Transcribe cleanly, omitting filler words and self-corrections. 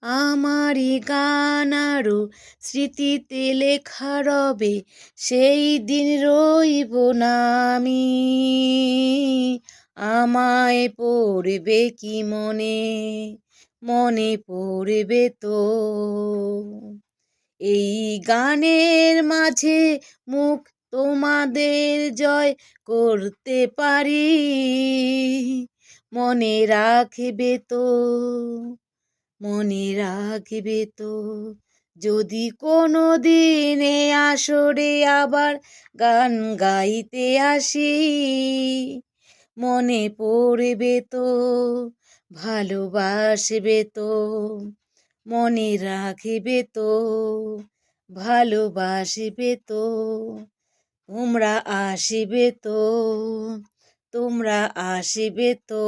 আমারি গান আরো স্মৃতিতে লেখা রবে, সেই দিন রইব না আমি। আমায় পড়বে কি মনে, মনে পড়বে তো। এই গানের মাঝে মুখ তোমাদের জয় করতে পারি, মনে রাখবে তো, মনে রাখবে তো। যদি কোনো দিনে আসরে আবার গান গাইতে আসি, মনে পড়বে তো, ভালোবাসবে তো, মনে রাখবে তো, ভালোবাসবে তো। তোমরা আসিবে তো, তোমরা আসিবে তো।